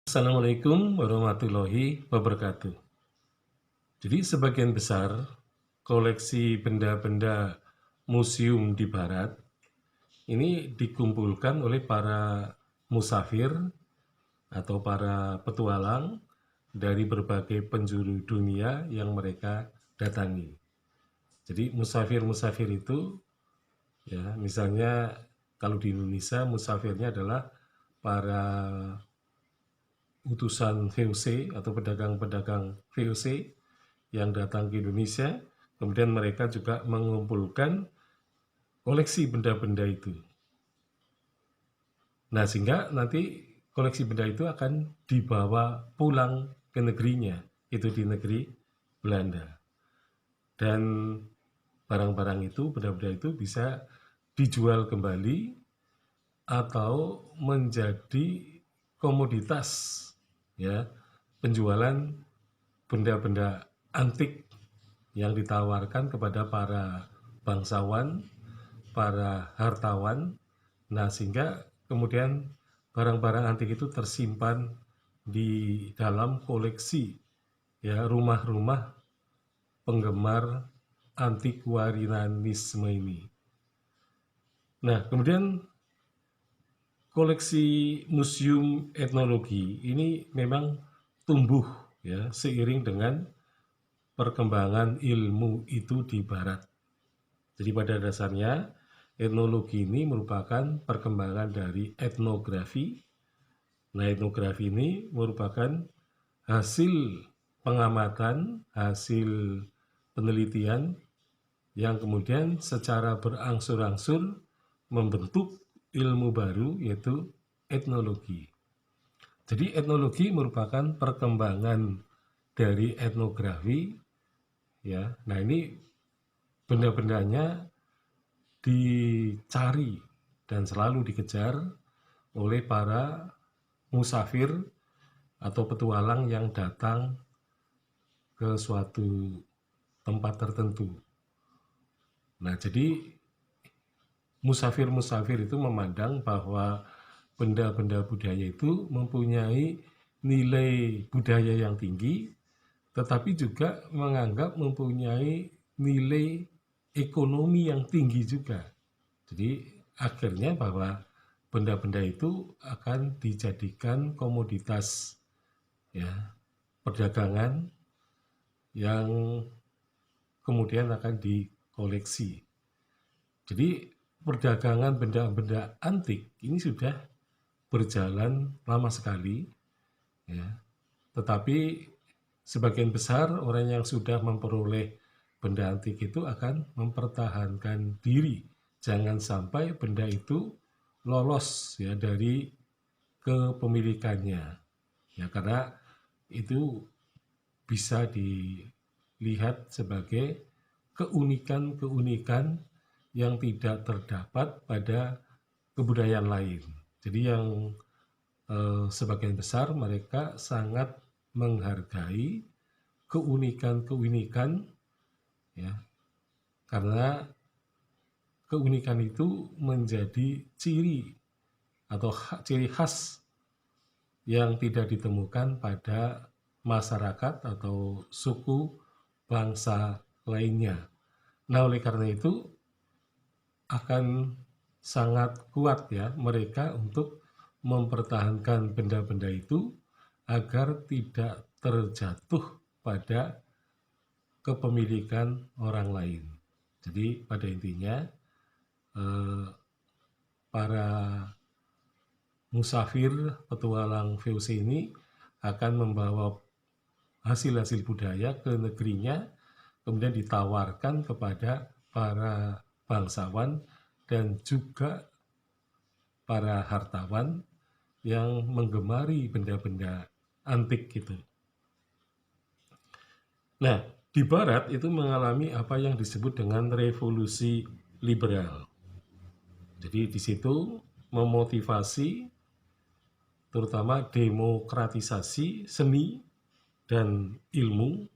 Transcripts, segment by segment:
Assalamualaikum warahmatullahi wabarakatuh. Jadi sebagian besar koleksi benda-benda museum di barat ini dikumpulkan oleh para musafir atau para petualang dari berbagai penjuru dunia yang mereka datangi. Jadi musafir-musafir itu ya, misalnya kalau di Indonesia musafirnya adalah para utusan VOC atau pedagang-pedagang VOC yang datang ke Indonesia, kemudian mereka juga mengumpulkan koleksi benda-benda itu. Nah, sehingga nanti koleksi benda itu akan dibawa pulang ke negerinya, itu di negeri Belanda. Dan barang-barang itu, benda-benda itu bisa dijual kembali atau menjadi komoditas ya, penjualan benda-benda antik yang ditawarkan kepada para bangsawan, para hartawan. Nah, sehingga kemudian barang-barang antik itu tersimpan di dalam koleksi ya rumah-rumah penggemar antiquarianisme ini. Nah, kemudian koleksi museum etnologi ini memang tumbuh ya seiring dengan perkembangan ilmu itu di barat. Jadi pada dasarnya etnologi ini merupakan perkembangan dari etnografi. Nah, etnografi ini merupakan hasil pengamatan, hasil penelitian yang kemudian secara berangsur-angsur membentuk ilmu baru yaitu etnologi. Jadi etnologi merupakan perkembangan dari etnografi ya. Nah, ini benda-bendanya dicari dan selalu dikejar oleh para musafir atau petualang yang datang ke suatu tempat tertentu. Nah, jadi musafir-musafir itu memandang bahwa benda-benda budaya itu mempunyai nilai budaya yang tinggi, tetapi juga menganggap mempunyai nilai ekonomi yang tinggi juga. Jadi akhirnya bahwa benda-benda itu akan dijadikan komoditas ya, perdagangan yang kemudian akan dikoleksi. Jadi perdagangan benda-benda antik ini sudah berjalan lama sekali ya. Tetapi sebagian besar orang yang sudah memperoleh benda antik itu akan mempertahankan diri. Jangan sampai benda itu lolos ya dari kepemilikannya. Ya, karena itu bisa dilihat sebagai keunikan-keunikan yang tidak terdapat pada kebudayaan lain. Jadi yang sebagian besar mereka sangat menghargai keunikan-keunikan ya, karena keunikan itu menjadi ciri atau ciri khas yang tidak ditemukan pada masyarakat atau suku bangsa lainnya. Nah, oleh karena itu akan sangat kuat ya mereka untuk mempertahankan benda-benda itu agar tidak terjatuh pada kepemilikan orang lain. Jadi pada intinya para musafir petualang VOC ini akan membawa hasil-hasil budaya ke negerinya, kemudian ditawarkan kepada para bangsawan dan juga para hartawan yang menggemari benda-benda antik gitu. Nah, di barat itu mengalami apa yang disebut dengan revolusi liberal. Jadi di situ memotivasi terutama demokratisasi seni dan ilmu.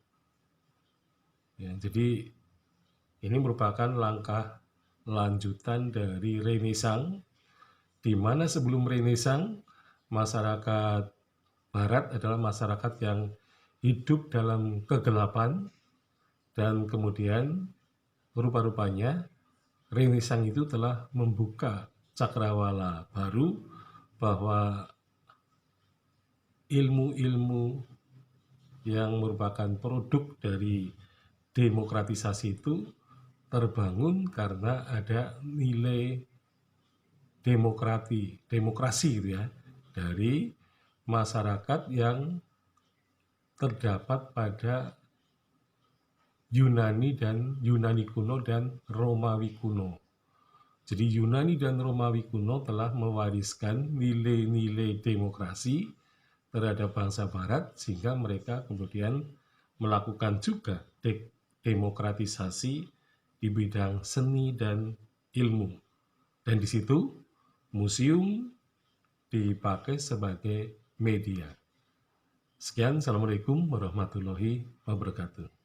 Ya, jadi ini merupakan langkah lanjutan dari Renaissance, di mana sebelum Renaissance masyarakat Barat adalah masyarakat yang hidup dalam kegelapan, dan kemudian rupa-rupanya Renaissance itu telah membuka cakrawala baru, bahwa ilmu-ilmu yang merupakan produk dari demokratisasi itu terbangun karena ada nilai demokrasi gitu ya, dari masyarakat yang terdapat pada Yunani kuno dan Romawi kuno. Jadi Yunani dan Romawi kuno telah mewariskan nilai-nilai demokrasi terhadap bangsa Barat, sehingga mereka kemudian melakukan juga demokratisasi di bidang seni dan ilmu. Dan di situ museum dipakai sebagai media. Sekian, Assalamualaikum warahmatullahi wabarakatuh.